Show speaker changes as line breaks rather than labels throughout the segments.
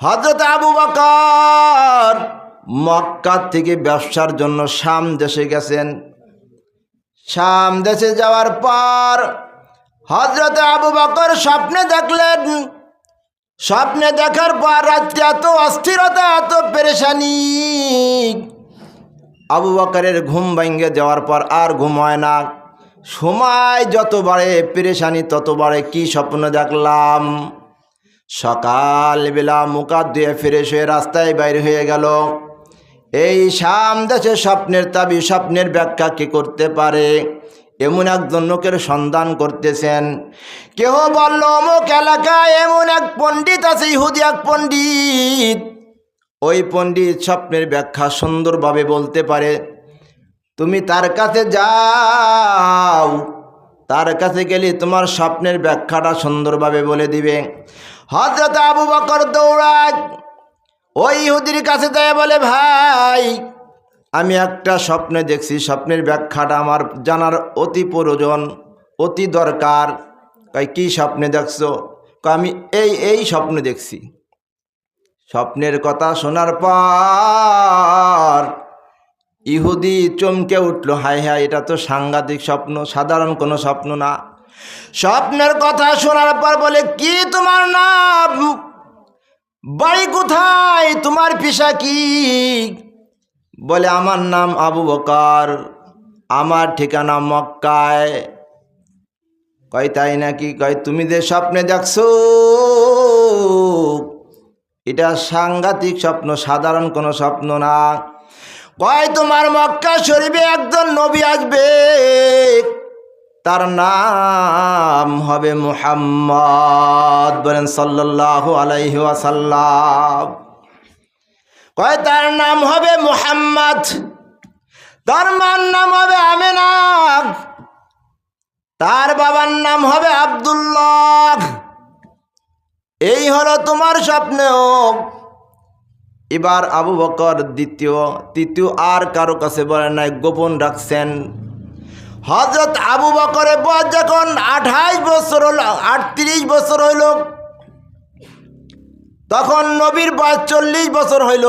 হযরত আবু বকর মক্কা থেকে ব্যবসার জন্য শাম দেশে গেছেন। শাম দেশে যাওয়ার পর হযরত আবু বকর স্বপ্নে দেখলেন। স্বপ্নে দেখার পর রাত্রে এত অস্থিরতা, এত পেরেশানি, আবু বকরের ঘুম ভেঙে যাওয়ার পর আর ঘুম হয় না। সময় যত বাড়ে পেরেশানি তত বাড়ে। কি স্বপ্ন দেখলাম? সকালবেলা মুখ হাত ধুয়ে ফ্রেশ হয়ে রাস্তায় বাইর হয়ে গেল। এই শাম দেশে স্বপ্নের তাবিজ, স্বপ্নের ব্যাখ্যা কে করতে পারে এমন একজন লোকের সন্ধান করতেছেন। কেহ বলল অমুক এলাকায় এমন এক পণ্ডিত আছে, ইহুদি এক পণ্ডিত। ওই পণ্ডিত স্বপ্নের ব্যাখ্যা সুন্দরভাবে বলতে পারে। তুমি তার কাছে যাও, তার কাছে গেলে তোমার স্বপ্নের ব্যাখ্যাটা সুন্দরভাবে বলে দিবে। হযরত আবু বকর দৌড়ায় ওই ইহুদির কাছে যায়, বলে ভাই আমি একটা স্বপ্নে দেখছি, স্বপ্নের ব্যাখ্যাটা আমার জানার অতি প্রয়োজন, অতি দরকার। কয় কি স্বপ্নে দেখছো? কয় আমি এই স্বপ্ন দেখছি। স্বপ্নের কথা শোনার পর ইহুদি চমকে উঠল। হায় হায়, এটা তো সাংঘাতিক স্বপ্ন, সাধারণ কোনো স্বপ্ন না। স্বপ্নের কথা শোনার পর বলে, কি তোমার নাম? বাড়ি কোথায়? তোমার পেশা কি? বলে আমার নাম আবু বকর, আমার ঠিকানা মক্কায়। কয় তাই নাকি? কয় তুমি যে স্বপ্নে দেখছো এটা সাংঘাতিক স্বপ্ন, সাধারণ কোনো স্বপ্ন না। কয় তোমার মক্কা শরীফে একজন নবী আসবে, তার নাম হবে মুহাম্মদ। বলেন সাল্লাল্লাহু আলাইহি ওয়াসাল্লাম। কয় তার নাম হবে মুহাম্মদ, তার মার নাম হবে আমেনা, তার বাবার নাম হবে আব্দুল্লাহ। এই হলো তোমার স্বপ্ন। এবার আবু বকর তৃতীয় আর কারো কাছে বলেন নাই, গোপন রাখছেন। হযরত আবু বকরের বয়স যখন 28 বছর হলো, 38 বছর হইল, তখন নবীর বয়স 40 বছর হইল।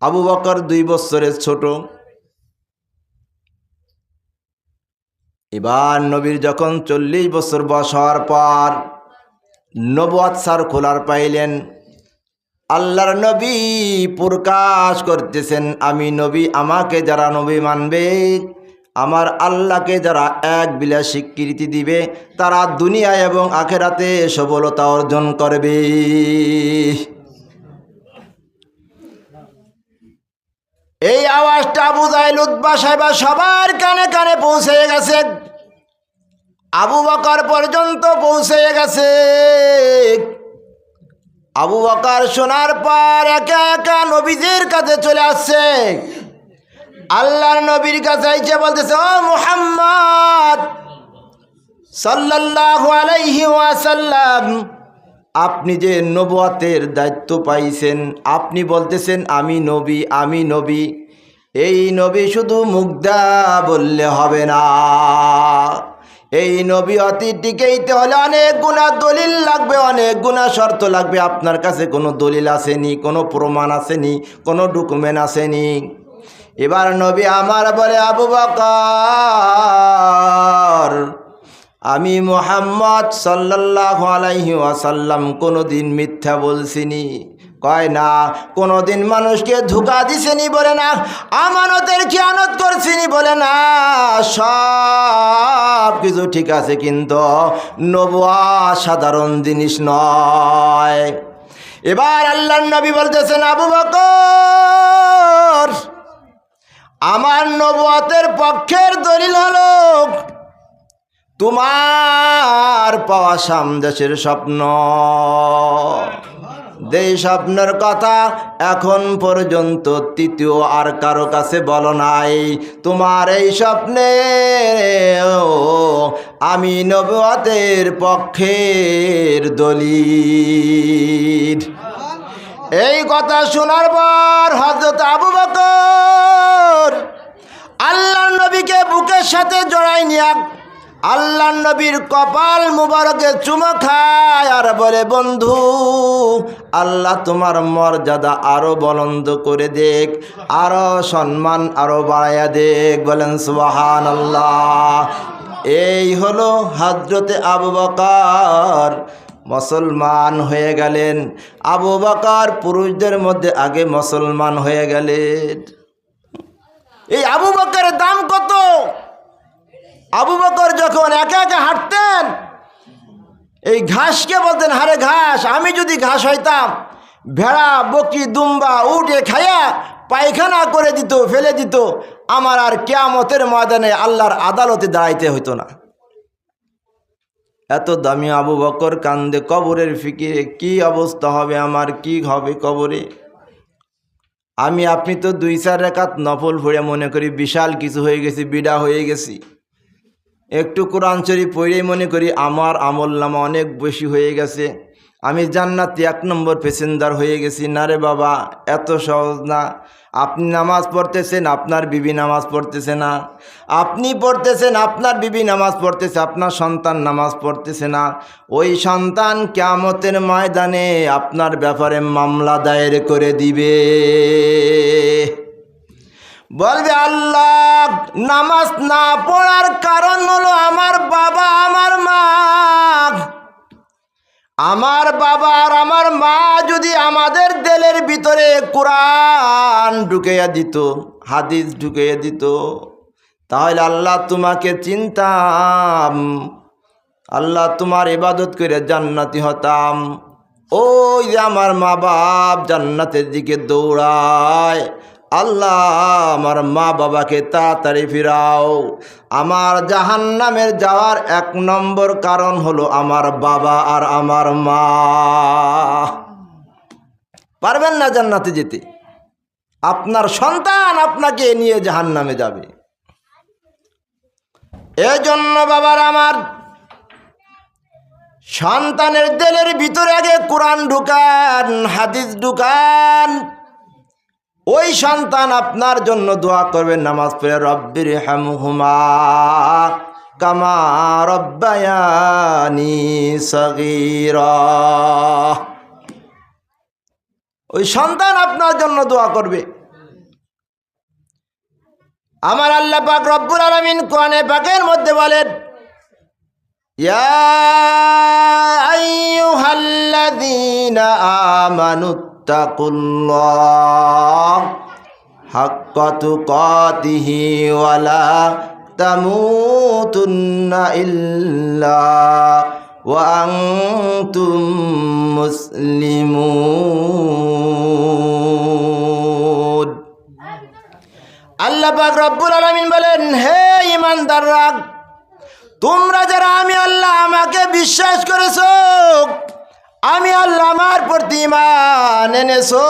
আবু বকর 2 বছরের ছোট। এবার নবীর যখন 40 বছর বয়স হওয়ার পর নবুয়ত সার খোলার পাইলেন। আল্লাহর নবী প্রকাশ করতেছেন, আমি নবী, আমাকে যারা নবী মানবে, আমার আল্লাহকে যারা এক বিলা স্বীকৃতি দিবে, তারা দুনিয়া এবং আখেরাতে সফলতা অর্জন করবে। এই আওয়াজটা আবু জাহেল, উতবা, সাইবা সবার কানে কানে পৌঁছে গেছে, আবু বকর পর্যন্ত পৌঁছে গেছে। আবু বকর শোনার পর একা একা নবীজির কাছে চলে আসছে। আল্লাহর নবীর কাছে এসে বলতেছে, ও মুহাম্মদ সাল্লাল্লাহু আলাইহি ওয়াসাল্লাম, আপনি যে নবুয়তের দায়িত্ব পাইছেন, আপনি বলতেছেন আমি নবী, আমি নবী। এই নবী শুধু মুগ্ধা বললে হবে না, এই নবুয়তি টিকাইতে হলে অনেক গুণা দলিল লাগবে, অনেক গুণা শর্ত লাগবে। আপনার কাছে কোনো দলিল আসেনি, কোনো প্রমাণ আসেনি, কোনো ডকুমেন্ট আসেনি। এবার নবী আমার বলে, আবু বকর, আমি মুহাম্মদ সাল্লাল্লাহু আলাইহি ওয়াসাল্লাম কোনোদিন মিথ্যা বলছিনি। কয় না। কোনোদিন মানুষকে ধোঁকা দিছেনি? বলে না। আমানতের খেয়ানত করছিনি? বলে না। সব কিছু ঠিক আছে, কিন্তু নবুয়ত সাধারণ জিনিস নয়। এবার আল্লাহর নবী বলতেছেন, আবু বকর, আমার নবুয়তের পক্ষের দলিল হলো তোমার পাওয়া শাম দেশের স্বপ্ন। যেই স্বপ্নের কথা এখন পর্যন্ত তৃতীয় আর কারো কাছে বলো নাই, তোমার এই স্বপ্নে আমি নবুয়তের পক্ষের দলিল। এই কথা শোনার পর হযরত আবু বকর আল্লাহর নবীকে বুকের সাথে জড়াই নিয়ে আল্লাহ নবীর কপাল মুবারকে চুমা খায় আর বলে, বন্ধু আল্লাহ তোমার মর্যাদা আরো বুলন্দ করে দেখ, আরো সম্মান আরো বাড়াইয়া দেখ। বলেন সুবহানাল্লাহ। এই হলো হযরতে আবু বকর মুসলমান হয়ে গেলেন। আবু বকর পুরুষদের মধ্যে আগে মুসলমান হয়ে গেলেন। এই আবু বকরের দাম কত? আবু বকর যখন একা একা হাঁটতেন, এই ঘাসকে বলতেন, হারে ঘাস, আমি যদি ঘাস হইতাম, ভেড়া বকরি দুম্বা উঠে খাইয়া পায়খানা করে দিত, ফেলে দিত, আমার আর কিয়ামতের ময়দানে আল্লাহর আদালতে দাঁড়াইতে হইতো না। এত দামি আবু বকর কান্দে কবরের ফিকিরে, কি অবস্থা হবে আমার, কি হবে কবরে। আমি আপনি তো 2-4 রাকাত নফল পড়ে মনে করি বিশাল কিছু হয়ে গেছি, বিডা হয়ে গেছি। একটু কোরআন শরীফ পড়েই মনে করি আমার আমল নামা অনেক বেশি হয়ে গেছে, আমি জান্নাতি 1 নম্বর প্যাসেঞ্জার হয়ে গেছি। না রে বাবা, এত সহজ না। আপনি নামাজ পড়তেছেন, আপনার বিবি নামাজ পড়তেছে না। আপনি পড়তেছেন, আপনার বিবি নামাজ পড়তেছে, আপনার সন্তান নামাজ পড়তেছে না। ওই সন্তান কিয়ামতের ময়দানে আপনার ব্যাপারে মামলা দায়ের করে দিবে। বলবে, আল্লাহ, নামাজ না পড়ার কারণ হলো আমার বাবা আমার মা। আমার বাবা আর আমার মা যদি আমাদের দিলের ভিতরে কোরআন ঢুকাইয়া দিত, হাদিস ঢুকাইয়া দিত, তাহলে আল্লাহ তোমাকে চিনতাম, আল্লাহ তোমার ইবাদত করে জান্নাতি হতাম। ওই যে আমার মা বাপ জান্নাতের দিকে দৌড়ায়, আল্লাহ আমার মা বাবাকে তাড়াতাড়ি ফিরাও। আমার জাহান্নামের যাওয়ার 1 নম্বর কারণ হলো আমার বাবা আর আমার মা। পারবেন না জান্নাতে যেতে, আপনার সন্তান আপনাকে নিয়ে জাহান্নামে যাবে। এজন্য বাবার আমার, সন্তানের দিলের ভিতরে আগে কোরআন ঢুকান, হাদিস ঢুকান। ওই সন্তান আপনার জন্য দোয়া করবে, নামাজ পড়ে, রব্বির হামহুমা কামা রব্বায়ানি সগীরা। ওই সন্তান আপনার জন্য দোয়া করবে। আমার আল্লাহ পাক রব্বুল আলামিন কোরআনে পাকের মধ্যে বলেন, ইয়া আইয়ুহাল্লাযীনা আমানু তাকুল্লাহ হাক্কা তুকাতিহি ওয়া লা তামুতুন্না ইল্লা ওয়া আনতুম মুসলিমুন। আল্লাহ পাক রব্বুল আলামিন বলেন, হে ঈমানদাররা, তোমরা যারা আমি আল্লাহ আমাকে বিশ্বাস করেছো, আমি আল্লাহ আমার প্রতি ঈমান এনেছো,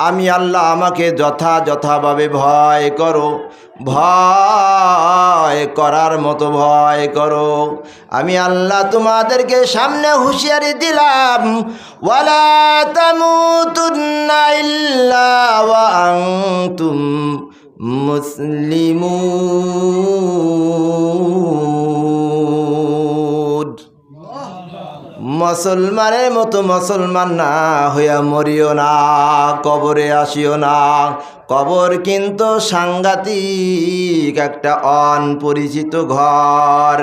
আমি আল্লাহ আমাকে যথাযথভাবে ভয় করো, ভয় করার মতো ভয় করো। আমি আল্লাহ তোমাদেরকে সামনে হুঁশিয়ারি দিলাম, ওয়ালা তামুতুন্না ইল্লা ওয়া আনতুম মুসলিমুন। মুসলমানের মতো মুসলমান না হইয়া মরিও না, কবরে আসিও না। কবর কিন্তু সাংঘাতিক একটা অপরিচিত ঘর,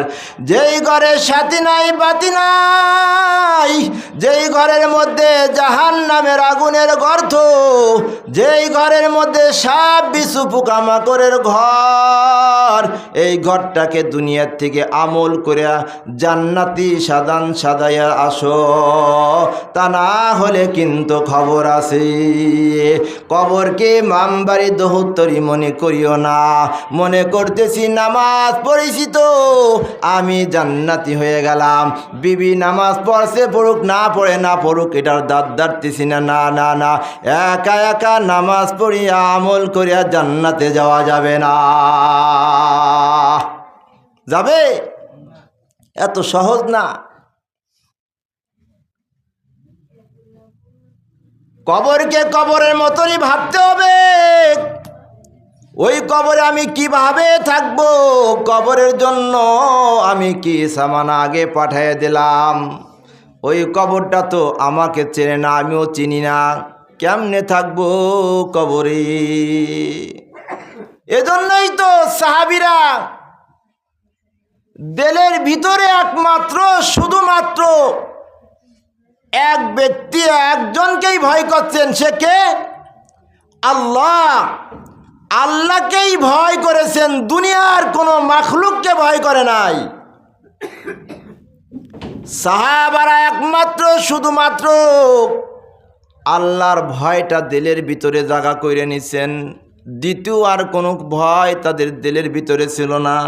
যেই ঘরে সাথী নাই বাতি নাই, যেই ঘরের মধ্যে জাহান্নামের আগুনের গর্ত, যেই ঘরের মধ্যে সাপ বিছু পোকামাকড়ের ঘর। এই ঘরটাকে দুনিয়ার থেকে আমল করে জান্নাতি সাদান সাদাইয়া আসো, তা না হলে কিন্তু খবর আছে। কবরকে মামবাড়ি দহুত্তরি মনে করিও না। মনে করতেছি নামাজ পড়েছি তো আমি জান্নাতি হয়ে গেলাম, বিবি নামাজ পড়ছে, পড়ুক না পড়ে না পড়ুক, এটার দাঁত দাঁড়তেছি না। না না না, একা একা নামাজ পড়িয়া আমল করিয়া জান্নাতে যাওয়া যাবে না। যাবে? এত সহজ না। কবরকে কবরের মতনই ভাবতে হবে। ওই কবরে আমি কিভাবে থাকব? কবরের জন্য আমি কি সামান আগে পাঠিয়ে দিলাম। ওই কবরটা তো আমাকে চেনে না, আমিও চিনি না, কেমনে থাকবো কবরে? এজন্যই তো সাহাবীরা দিলের ভিতরে একমাত্র শুধুমাত্র এক ব্যক্তি, একজনকেই ভয় করছেন। সে কে? আল্লাহ। আল্লাহকেই ভয় করেছেন, দুনিয়ার কোনো মাখলুককে ভয় করে নাই। সাহাবারা একমাত্র শুধুমাত্র আল্লাহর ভয়টা দিলের ভিতরে জায়গা করে নিছেন। দ্বিতীয় আর কোনো ভয় তাদের দিলের ভিতরে ছিল না।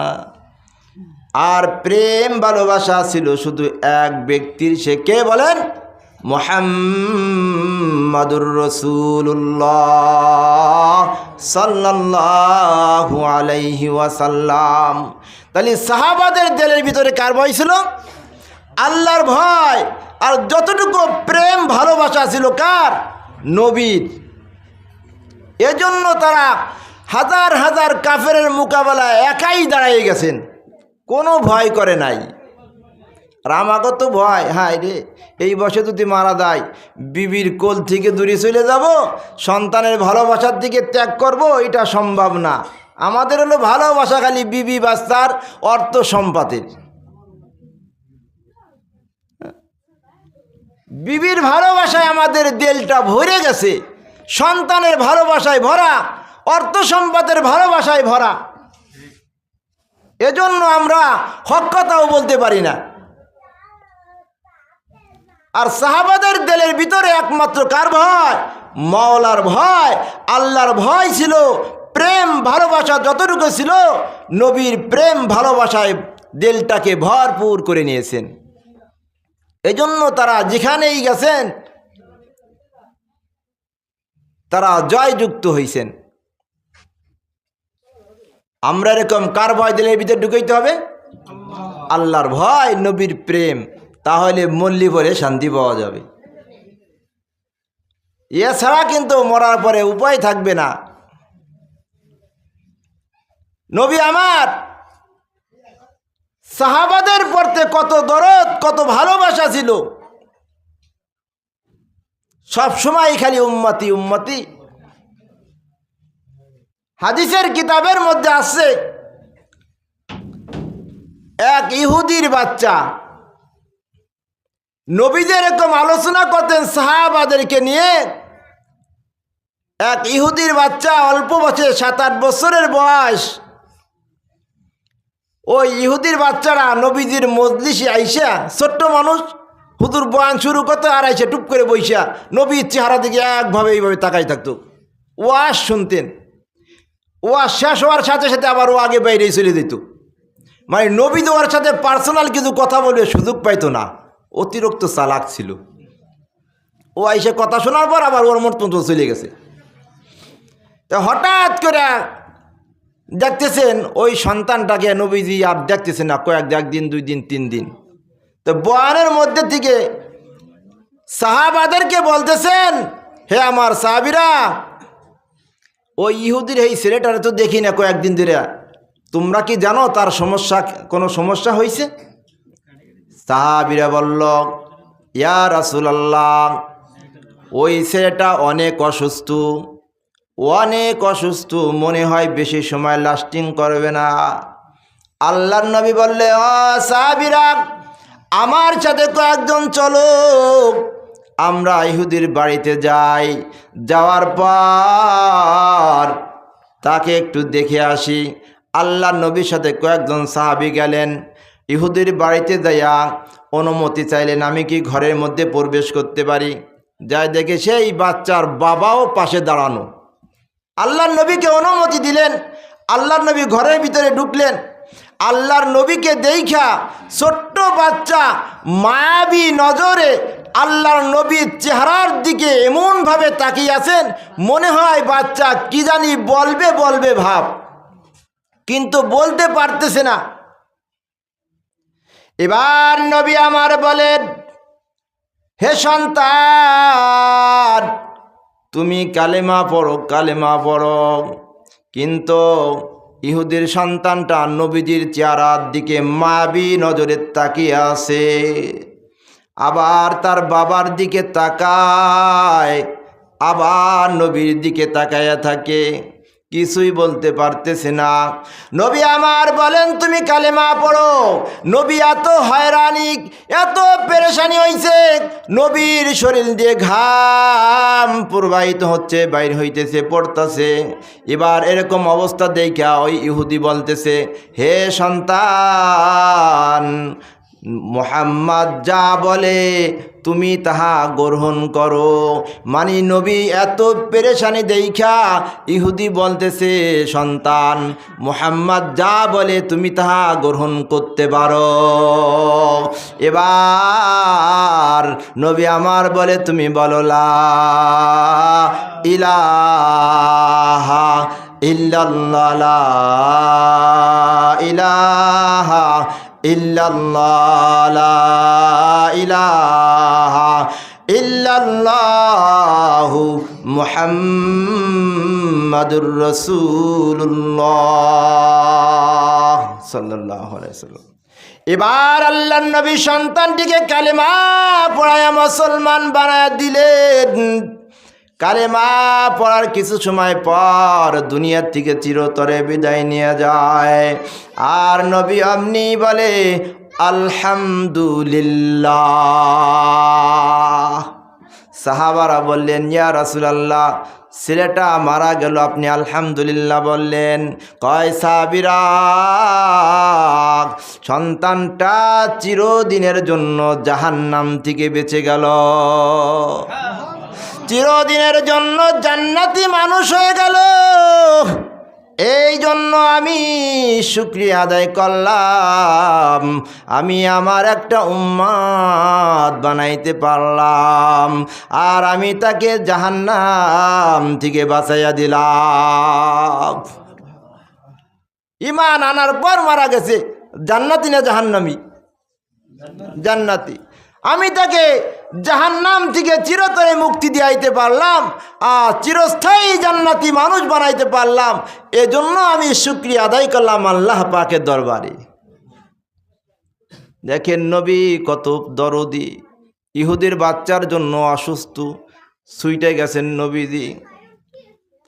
আর প্রেম ভালোবাসা ছিল শুধু এক ব্যক্তির। সে কে বলেন? মুহাম্মাদুর রাসূলুল্লাহ সাল্লাল্লাহু আলাইহি ওয়াসাল্লাম। তাহলে সাহাবাদের দিলের ভিতরে কার ভয় ছিল? আল্লাহর ভয়। আর যতটুকু প্রেম ভালোবাসা ছিল কার? নবীর। এজন্য তারা হাজার হাজার কাফেরের মোকাবেলায় একাই দাঁড়িয়ে গেছেন, কোনো ভয় করে নাই। আর আমাকে তো ভয়, হায় রে, এই বয়সে যদি মারা যায়, বিবির কোল থেকে দূরে চলে যাব, সন্তানের ভালোবাসার দিকে ত্যাগ করব, এটা সম্ভব না। আমাদের হলো ভালোবাসা খালি বিবি বাচ্চার অর্থ সম্পাদের। বিবির ভালোবাসায় আমাদের দিলটা ভরে গেছে, সন্তানের ভালোবাসায় ভরা, অর্থ সম্পদের ভালোবাসায় ভরা। এজন্য আমরা হক কথাও বলতে পারি না। আর সাহাবাদের দিলের ভিতরে একমাত্র কার ভয়? মাওলার ভয়, আল্লাহর ভয় ছিল। প্রেম ভালোবাসা যতটুকু ছিল, নবীর প্রেম ভালোবাসায় দিলটাকে ভরপুর করে নিয়েছেন। এজন্য তারা যেখানেই গেছেন তারা জয়যুক্ত হয়েছেন। আমরা এরকম কার ভয় দিলের ভিতরে ঢুকাইতে হবে? আল্লাহর ভয়, নবীর প্রেম। তাহলে মল্লি পরে শান্তি পাওয়া যাবে। এছাড়া কিন্তু মরার পরে উপায় থাকবে না। নবী আমার সাহাবাদের প্রতি কত দরদ, কত ভালোবাসা ছিল। সব সময় খালি উম্মতি উম্মতি। হাদিসের কিতাবের মধ্যে আছে, এক ইহুদির বাচ্চা নবীজি এরকম আলোচনা করতেন সাহাবাদেরকে নিয়ে। এক ইহুদির বাচ্চা, অল্প বয়সে 7-8 বছরের বয়স, ওই ইহুদির বাচ্চারা নবীজির মজলিসে আইসা, ছোট্ট মানুষ, হুজুর বয়ান শুরু করতে, আর আইসা টুপ করে বইসা নবীর চেহারা দিকে একভাবে এইভাবে তাকাই থাকতো। ওয়াজ শুনতেন। ওয়াজ শেষ হওয়ার সাথে সাথে আবার ও আগে বাইরে চলে যেত। মানে নবী তো ওর সাথে পার্সোনাল কিছু কথা বলবে সুযোগ পাইতো না, অতিরিক্ত চালাক ছিল। ও আইসে কথা শোনার পর আবার ওর মত মতো চলে গেছে। তা হঠাৎ করে দেখতেছেন ওই সন্তানটাকে নবীজি আর দেখতেছেন না, একদিন 2 দিন 3 দিন। তো বয়ানের মধ্যে থেকে সাহাবাদেরকে বলতেছেন, হে আমার সাহাবীরা, ওই ইহুদির এই ছেলেটারে তো দেখি না কয়েকদিন ধরে, তোমরা কি জানো তার কোনো সমস্যা হয়েছে? সাহাবীরা বলল, ইয়া রাসূলুল্লাহ, ওই ছেলেটা অনেক অসুস্থ, মনে হয় বেশি সময় লাস্টিং করবে না। আল্লাহর নবী বললে, ও সাহাবীরা, আমার সাথে কয়েকজন চলো, আমরা ইহুদির বাড়িতে যাই, যাওয়ার পর তাকে একটু দেখে আসি। আল্লাহর নবীর সাথে কয়েকজন সাহাবী গেলেন, ইহুদির বাড়িতে যাইয়া অনুমতি চাইলেন, আমি কি ঘরের মধ্যে প্রবেশ করতে পারি? যাই দেখে সেই বাচ্চার বাবাও পাশে দাঁড়ানো। আল্লাহর নবীকে অনুমতি দিলেন। আল্লাহর নবী ঘরের ভিতরে ঢুকলেন। আল্লাহর নবীকে দেখা ছোট্ট বাচ্চা মায়াবী নজরে আল্লাহর নবীর চেহারার দিকে এমনভাবে তাকিয়ে আছেন, মনে হয় বাচ্চা কি জানি বলবে ভাব, কিন্তু বলতে পারতেছে না। এবার নবী আমার বলেন, হে সন্তান, তুমি কালেমা পড়ো। কিন্তু ইহুদির সন্তানটা নবীজির চেহারার দিকে মায়াবী নজরে তাকিয়ে আছে, আবার তার বাবার দিকে তাকায়, আবার নবীর দিকে তাকায়া থাকে, কিছুই বলতে পারতেছে না। নবী আমার বলেন তুমি কালেমা পড়ো। নবী এত হয়রানি, এত পেরেশানি হইছে, নবীর শরীর দিয়ে ঘাম প্রবাহিত হচ্ছে, বাইর হইতেছে, পড়তেছে। এবার এরকম অবস্থা দেখা ওই ইহুদি বলতেছে, হে সন্তান, মুহাম্মদ যা বলে তুমি তাহা গ্রহণ করো। মানে নবী এত পেরেশানি দেখা ইহুদি বলতেছে, সন্তান মুহাম্মদ যা বলে তুমি তাহা গ্রহণ করতে পারো। এবার নবী আমার বলে তুমি বলো লা ইলাহা ইল্লাল্লাহ, লা ইলাহা ইল্লাল্লাহ, লা ইলাহা ইল্লাল্লাহু মুহাম্মাদুর রাসূলুল্লাহ সাল্লাল্লাহু আলাইহি ওয়াসাল্লাম। এবার আল্লাহর নবী সন্তানটিকে কালেমা পড়ায়া মুসলমান বানায়া দিলেন। কালেমা পড়ার কিছু সময় পর দুনিয়ার থেকে চিরতরে বিদায় নিয়ে যায়। আর নবী আমনি বলে আলহামদুলিল্লাহ। সাহাবারা বললেন, ইয়া রাসূলুল্লাহ, ছেলেটা মারা গেল, আপনি আলহামদুলিল্লাহ বললেন। কয় সাহাবীরা, সন্তানটা চিরদিনের জন্য জাহান্নাম থেকে বেঁচে গেল, চিরদিনের জন্য জান্নাতি মানুষ হয়ে গেল। এই জন্য আমি শুকরিয়া আদায় করলাম, আমি আমার একটা উম্মত বানাইতে পারলাম, আর আমি তাকে জাহান্নাম থেকে বাঁচাইয়া দিলাম। ঈমান আনার পর মারা গেছে, জান্নাতি না জাহান্নামী? জান্নাতি। আমি তাকে জাহান্নাম থেকে চিরতরে মুক্তি দিয়াইতে পারলাম, আর চিরস্থায়ী জান্নাতি মানুষ বানাইতে পারলাম। এজন্য আমি শুকরিয়া আদায় করলাম আল্লাহ পাকের দরবারে। দেখেন নবী কত দরদি। ইহুদির বাচ্চার জন্য অসুস্থ, ছুটে গেছেন নবীজি।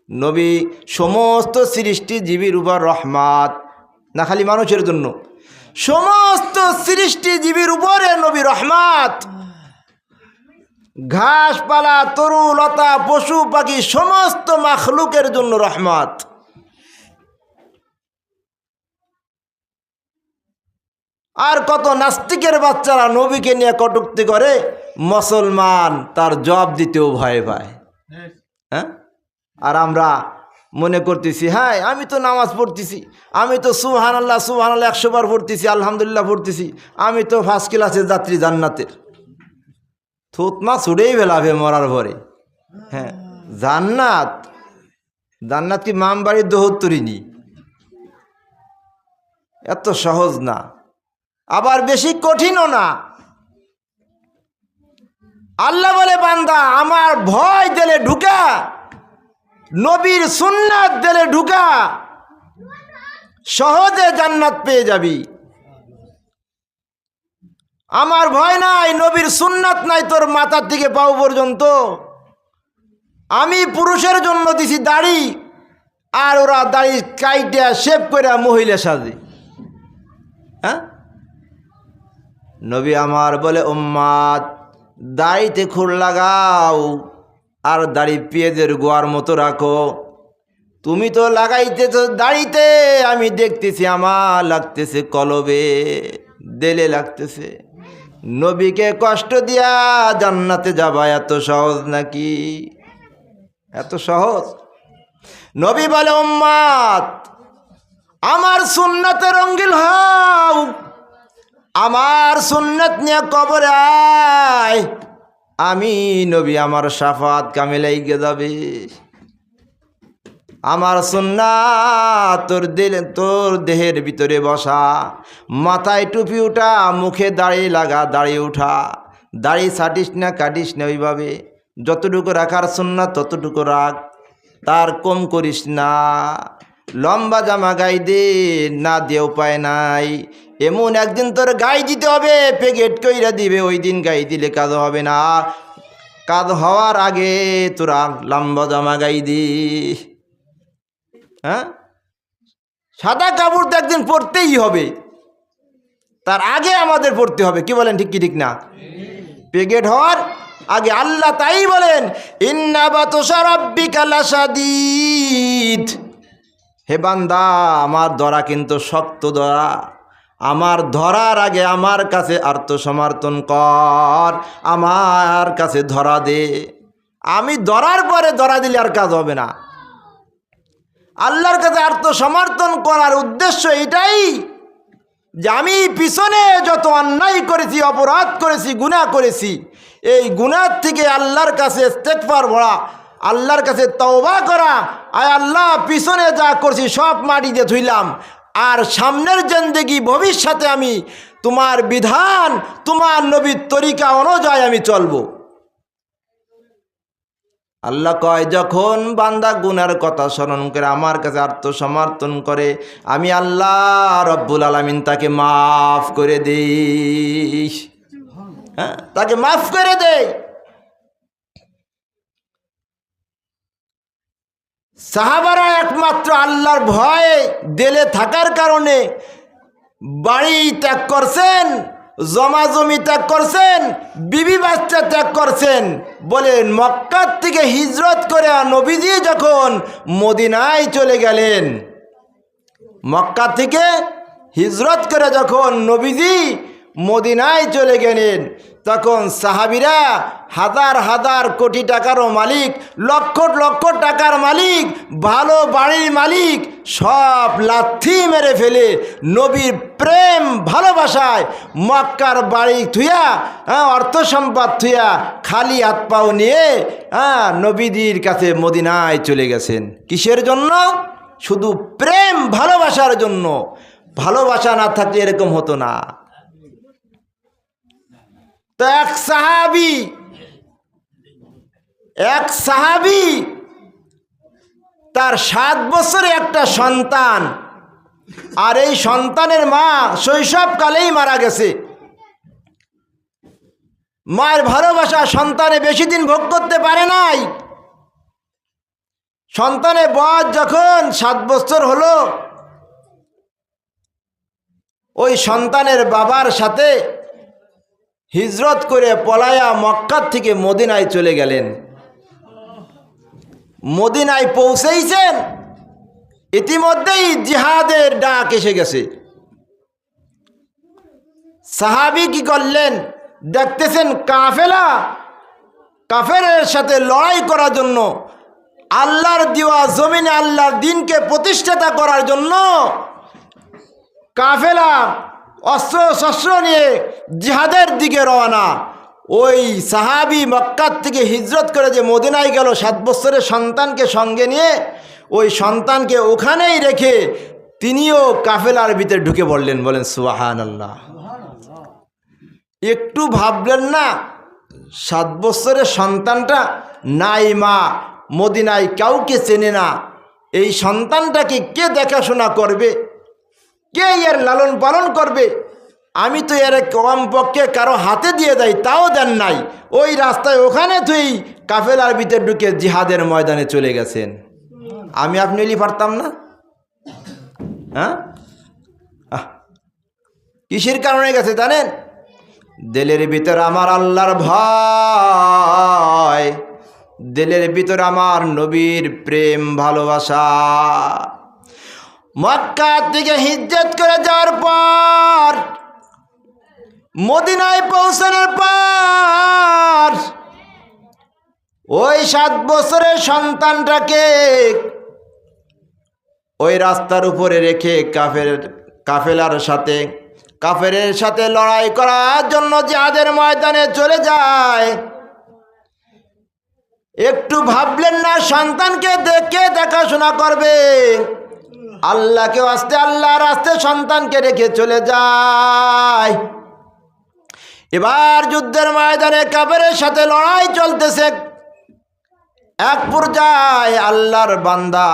নবী সমস্ত সৃষ্টিজীবীর উপর রহমত, না খালি মানুষের জন্য, সমস্ত সৃষ্টিজীবীর উপরে নবী রহমত। ঘাসপালা, তরু লতা, পশু পাখি সমস্ত মাখলুকের জন্য রহমত। আর কত নাস্তিকের বাচ্চারা নবীকে নিয়ে কটূক্তি করে, মুসলমান তার জবাব দিতেও ভয় পায়। হ্যাঁ, আর আমরা মনে করতেছি, হ্যাঁ আমি তো নামাজ পড়তেছি, আমি তো সুবহানাল্লাহ সুবহানাল্লাহ 100 বার পড়তেছি, আলহামদুলিল্লাহ পড়তেছি, আমি তো ফার্স্ট ক্লাসের যাত্রী জান্নাতের। থুতমা ছুড়েই ফেলাবে মরার পরে। হ্যাঁ, জান্নাত, জান্নাত কি মাম বাড়ির দোহত্তরিনি? এত সহজ না, আবার বেশি কঠিনও না। আল্লাহ বলে, বান্দা আমার ভয় দিলে ঢুকা, নবীর সুন্নাত দিলে ঢুকা, সহজে জান্নাত পেয়ে যাবি। আমার ভয় নাই, নবীর সুন্নাত নাই তোর মাথার থেকে পাও পর্যন্ত। আমি পুরুষের জন্য দিছি দাড়ি, আর ওরা দাড়ি কাইটা শেভ করে মহিলা সাজে। হ্যাঁ, নবী আমার বলে, উম্মাত দাড়িতে খুর লাগাও, আর দাড়ি পেঁয়াজের গোয়ার মতো রাখো। তুমি তো লাগাইতেছ দাড়িতে, আমি দেখতেছি আমার লাগতেছে কলবে, দেলে লাগতেছে। নবীকে কষ্ট দিয়া জান্নাতে যাবা এত সহজ নাকি? এত সহজ? নবী বলে, উম্মাত আমার সুন্নতে রঙ্গিল হও, আমার সুন্নত নিয়ে কবরে আয়, আমি নবী আমার শাফাত কামিলাই গে যাবে। আমার সুন্নাত তোর দেহের ভিতরে বসা, মাথায় টুপি উঠা, মুখে দাড়ি লাগা, দাড়ি উঠা, দাড়ি ছাটিস না কাটিস না, ওইভাবে যতটুকু রাখার সুন্নাত ততটুকু রাখ, তার কম করিস না। লম্বা জামা গাই দে, না দিয়ে উপায় নাই। এমন একদিন তোর গাই দিতে হবে, প্যাকেট কইরা দিবে, ওই দিন গাই দিলে কাজ হবে না। কাজ হওয়ার আগে তোরা লম্বা জামা গাই দি। হ্যাঁ, সাদা কাপড় তো একদিন পরতেই হবে, তার আগে আমাদের পড়তে হবে। কি বলেন, ঠিক কি ঠিক না? প্যাকেট হওয়ার আগে। আল্লাহ তাই বলেন, ইন্না বাতশা রাব্বিকা লাশাদীদ। হে বান্দা, আমার ধরা কিন্তু শক্ত ধরা। আমার ধরার আগে আমার কাছে আত্মসমর্পণ কর, আমার কাছে ধরা দে। আমি ধরার পরে ধরা দিলে আর কাজ হবে না। আল্লাহর কাছে আত্মসমর্পণ করার উদ্দেশ্য এটাই যে আমি পিছনে যত অন্যায় করেছি, অপরাধ করেছি, গুনাহ করেছি, এই গুনাহ থেকে আল্লাহর কাছে ইস্তেগফার ভরা, আল্লাহর কাছে তওবা করা। আয় আল্লাহ, পিছনে যা করছি সব মাটিতে ধুইলাম, আর সামনের জিন্দেগি ভবিষ্যতে আমি তোমার বিধান, তোমার নবীর তরিকা অনুযায়ী আমি চলব। আল্লাহ কয়, যখন বান্দা গুনার কথা স্মরণ করে আমার কাছে আত্মসমর্পণ করে, আমি আল্লাহ রব্বুল আলামিন তাকে মাফ করে দেই। হ্যাঁ, তাকে মাফ করে দেই। সাহাবারা একমাত্র আল্লাহর ভয়ে দিলে থাকার কারণে বাড়ি ত্যাগ করছেন, জমা জমি ত্যাগ করছেন, বিবি বাচ্চা ত্যাগ করছেন। বলেন, মক্কা থেকে হিজরত করে নবীজি যখন মদিনায় চলে গেলেন, মক্কা থেকে হিজরত করে যখন নবীজি মদিনায় চলে গেলেন, তখন সাহাবীরা হাজার হাজার কোটি টাকারও মালিক, লক্ষ লক্ষ টাকার মালিক, ভালো বাড়ির মালিক, সব লাথি মেরে ফেলে নবীর প্রেম ভালোবাসায় মক্কার বাড়ি থুয়া, অর্থ সম্পদ থুয়া, খালি হাত পাও নিয়ে নবীজির কাছে মদিনায় চলে গেছেন। কিসের জন্য? শুধু প্রেম ভালোবাসার জন্য। ভালোবাসা না থাকলে এরকম হতো না। তো এক সাহাবী তার 7 বছরে একটা সন্তান, আর এই সন্তানের মা শৈশবকালেই মারা গেছে। মায়ের ভালোবাসা সন্তানে বেশি দিন ভোগ করতে পারে নাই। সন্তানের বয়স যখন 7 বছর হলো, ওই সন্তানের বাবার সাথে হিজরত করে পলায়া মক্কা থেকে মদিনায় চলে গেলেন। মদিনায় পৌঁছেইছেন, ইতিমধ্যেই জিহাদের ডাক এসে গেছে। সাহাবী কি করলেন? দেখতেছেন কাফেরের সাথে লড়াই করার জন্য, আল্লাহর দেওয়া জমিনে আল্লাহর দ্বীনকে প্রতিষ্ঠাতা করার জন্য কাফেলা অস্ত্র শস্ত্র নিয়ে জিহাদের দিকে রওনা। ওই সাহাবী মক্কার থেকে হিজরত করে যে মদিনায় গেল 7 বছরের সন্তানকে সঙ্গে নিয়ে, ওই সন্তানকে ওখানেই রেখে তিনিও কাফেলার ভিতরে ঢুকে পড়লেন। বলেন সুবহানাল্লাহ। একটু ভাবলেন না, 7 বছরের সন্তানটা নাই, মা মদিনায় কাউকে চেনে না, এই সন্তানটাকে কে দেখাশোনা করবে, কে এর লালন পালন করবে? আমি তো এর কমপক্ষে কারো হাতে দিয়ে দেয়, তাও দেন নাই। ওই রাস্তায় ওখানে তুই কাফেলার ভিতরে ঢুকে জিহাদের ময়দানে চলে গেছেন। আমি আপনি এলি পারতাম না? হ্যাঁ, কিসের কারণে গেছে জানেন? দিলের ভিতর আমার আল্লাহর ভয়, দিলের ভিতর আমার নবীর প্রেম ভালোবাসা। মক্কা থেকে হিজরত করে যাওয়ার পর, মদিনায় পৌঁছানোর পর, ওই 7 বছরের সন্তানটাকে ওই রাস্তার উপরে রেখে কাফেরের সাথে লড়াই করার জন্য জিহাদের ময়দানে চলে যায়। একটু ভাবলেন না সন্তানকে দেখে দেখাশোনা করবে? আল্লাহকে আস্তে, আল্লাহর আস্তে সন্তানকে রেখে চলে যায়। এবার যুদ্ধের ময়দানে কাফেরের সাথে লড়াই চলতেছে। এক পর্যায়ে আল্লাহর বান্দা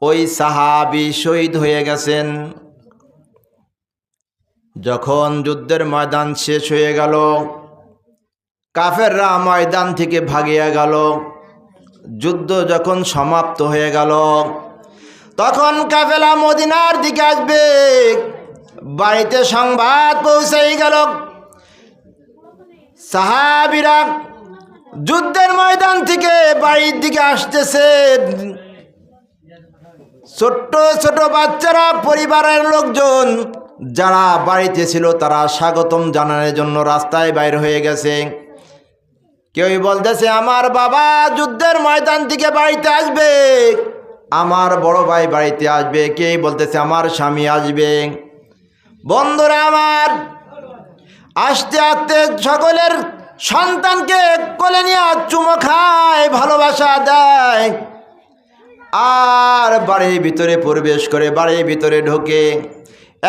ওই সাহাবী শহীদ হয়ে গেছেন। যখন যুদ্ধের ময়দান শেষ হয়ে গেল, কাফেররা ময়দান থেকে ভাগিয়া গেল, যুদ্ধ যখন সমাপ্ত হয়ে গেল, তখন কাফেলা মদিনার দিকে আসবে। বাড়িতে সংবাদ পৌঁছেই গেল, সাহাবীরা যুদ্ধের ময়দান থেকে বাড়ির দিকে আসতেছে। ছোট্ট ছোট বাচ্চারা, পরিবারের লোকজন যারা বাড়িতে ছিল তারা স্বাগতম জানানোর জন্য রাস্তায় বাইর হয়ে গেছে। কেউই বলতেছে আমার বাবা যুদ্ধের ময়দান থেকে বাড়িতে আসবে, আমার বড় ভাই বাড়িতে আসবে, কেই বলতেছে আমার স্বামী আসবে। বন্ধুরা আমার, আস্তে আস্তে সকলের সন্তানকে কোলে নিয়ে চুমো খায়, ভালোবাসা দেয়, আর বাড়ির ভিতরে প্রবেশ করে বাড়ির ভিতরে ঢোকে।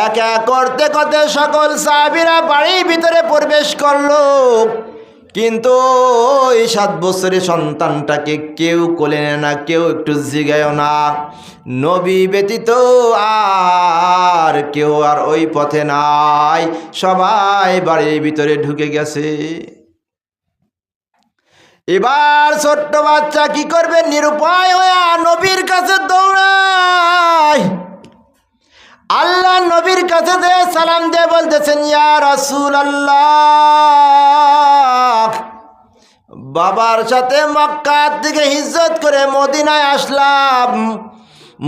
এক এক করতে করতে সকল সাহাবীরা বাড়ির ভিতরে প্রবেশ করলো, কিন্তু ওই 7 বছরের সন্তানটাকে কেউ কোলে নেয় না, কেউ একটু জিগায়ও না। নবী ব্যতীত আর কেউ আর ওই পথে নাই, সবাই বাড়ির ভিতরে ঢুকে গেছে। এবার ছোট্ট বাচ্চা কি করবে, নিরুপায় হয়ে নবীর কাছে দৌড়ায়। আল্লাহ নবীর কাছে দিয়ে সালাম দিয়ে বলতেছেন, ইয়া রাসূলুল্লাহ, বাবার সাথে মক্কা থেকে হিজরত করে মদিনায় আসলাম।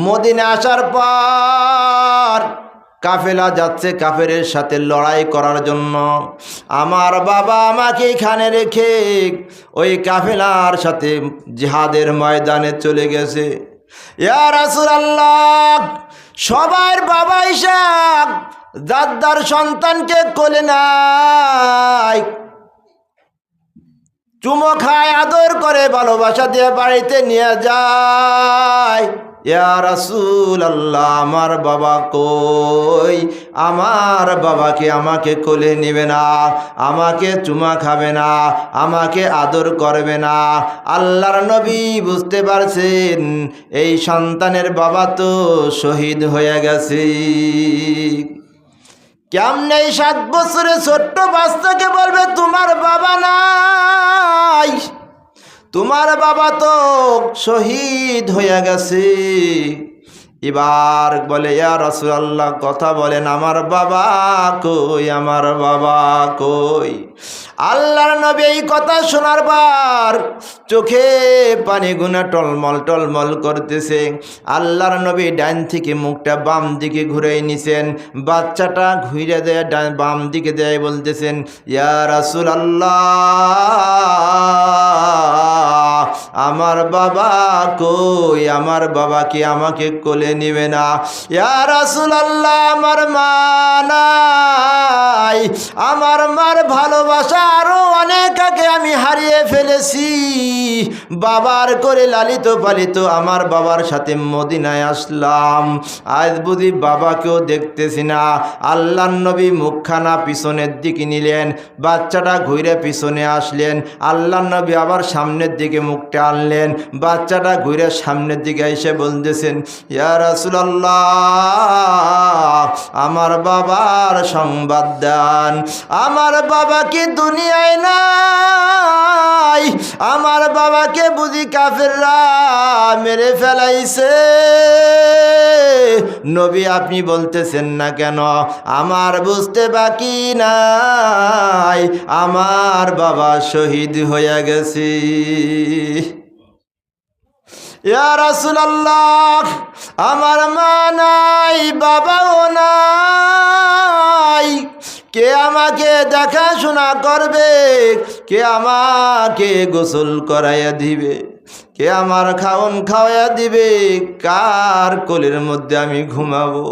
মদিনায় আসার পর কাফেলা যাচ্ছে কাফেরের সাথে লড়াই করার জন্য। আমার বাবা আমাকে এখানে রেখে ওই কাফেলার সাথে জিহাদের ময়দানে চলে গেছে। ইয়া রাসূলুল্লাহ, সবার বাবা হিসাব দাদার সন্তানকে কোলে নাই, চুমো খায়, আদর করে, ভালোবাসা দিয়ে বাড়িতে নিয়ে যায়। ইয়া রাসূলুল্লাহ, আমার বাবা কই? আমার বাবাকে আমাকে কোলে নেবে না, আমাকে চুমা খাবে না, আমাকে আদর করবে না। আল্লাহর নবী বুঝতে পারছেন এই সন্তানের বাবা তো শহীদ হয়ে গেছে। কেমনে 7 বছরের ছোট্ট বাচ্চাকে বলবে তোমার বাবা নাই, তোমার বাবা তো শহীদ হয়ে গেছে। এবার বলে, ইয়া রাসূলুল্লাহ, কথা বলেন, আমার বাবা কই, আমার বাবা কই? আল্লাহর নবী এই কথা শোনার পর চোখে পানি গুনা টলমল টলমল করতেছে। আল্লাহর নবী ডান থেকে মুখটা বাম দিকে ঘুরে নিছেন, বাচ্চাটা ঘুরে দেয় বাম দিকে দেয়, বলতেছেন, ইয়া রাসূলুল্লাহ, আমার বাবা কই? আমার বাবা কি আমাকে কোলে নিবে না? ইয়া রাসূলুল্লাহ, আমার মা নাই, আমার মার ভালোবাসা আরো অনেক আগে আমি হারিয়ে ফেলেছি। বাবার করে লালিত পালিত আমার বাবার সাথে মদিনায় আসলাম, আজ বুঝি বাবাকেও দেখতেছি না। আল্লাহর নবী মুখখানা পিছনের দিকে নিলেন, বাচ্চাটা ঘুরে পিছনে আসলেন। আল্লাহর নবী আবার সামনের দিকে মুখটা আনলেন, বাচ্চাটা ঘুরে সামনের দিকে এসে বলতেছেন, ইয়া রাসূলুল্লাহ, আমার বাবার সংবাদ দেন, আমার বাবা কি দুনিয়ায় নাই? আমার বাবাকে বুঝি কাফেররা মেরে ফেলাইছে? নবী আপনি বলতেছেন না কেন? আমার বুঝতে বাকি নাই, আমার বাবা শহীদ হয়ে গেছে। ইয়া রাসূলুল্লাহ, আমার মা নাই, বাবাও নাই, কে আমাকে দেখাশোনা করবে? কে আমাকে গোসল করাইয়া দিবে? কে আমার খাওন খাওয়াইয়া দিবে? কার কোলের মধ্যে আমি ঘুমাবো?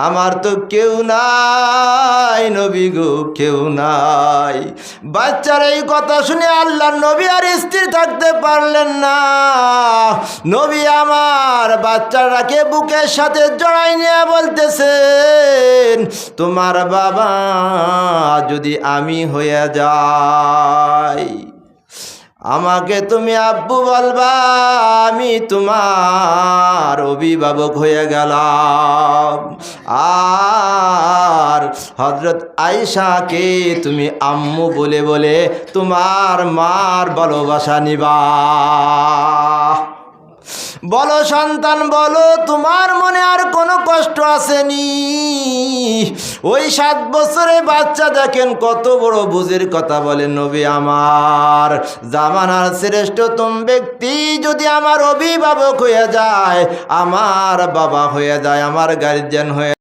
আমার তো কেউ নাই নবী গো, কেউ নাই। বাচ্চার এই কথা শুনে আল্লাহর নবী আর স্থির থাকতে পারলেন না। নবী আমার বাচ্চাটাকে বুকের সাথে জড়াই নিয়ে বলতেছেন, তোমার বাবা যদি আমি হয়ে যাই, আমাকে তুমি আব্বু বলবা, আমি তোমার অভিভাবক হয়ে গেলাম। আর হযরত আয়েশাকে তুমি আম্মু বলে বলে তোমার মার ভালোবাসা নিবা। বলো সন্তান, বলো তোমার মনে আর কোনো কষ্ট আসেনি? ওই 7 বছরের বাচ্চা দেখেন কত বড় বুঝের কথা বলে, নবী আমার জামানার শ্রেষ্ঠতম ব্যক্তি যদি আমার অভিভাবক হয়ে যায়, আমার বাবা হয়ে যায়, আমার গার্জিয়ান হয়ে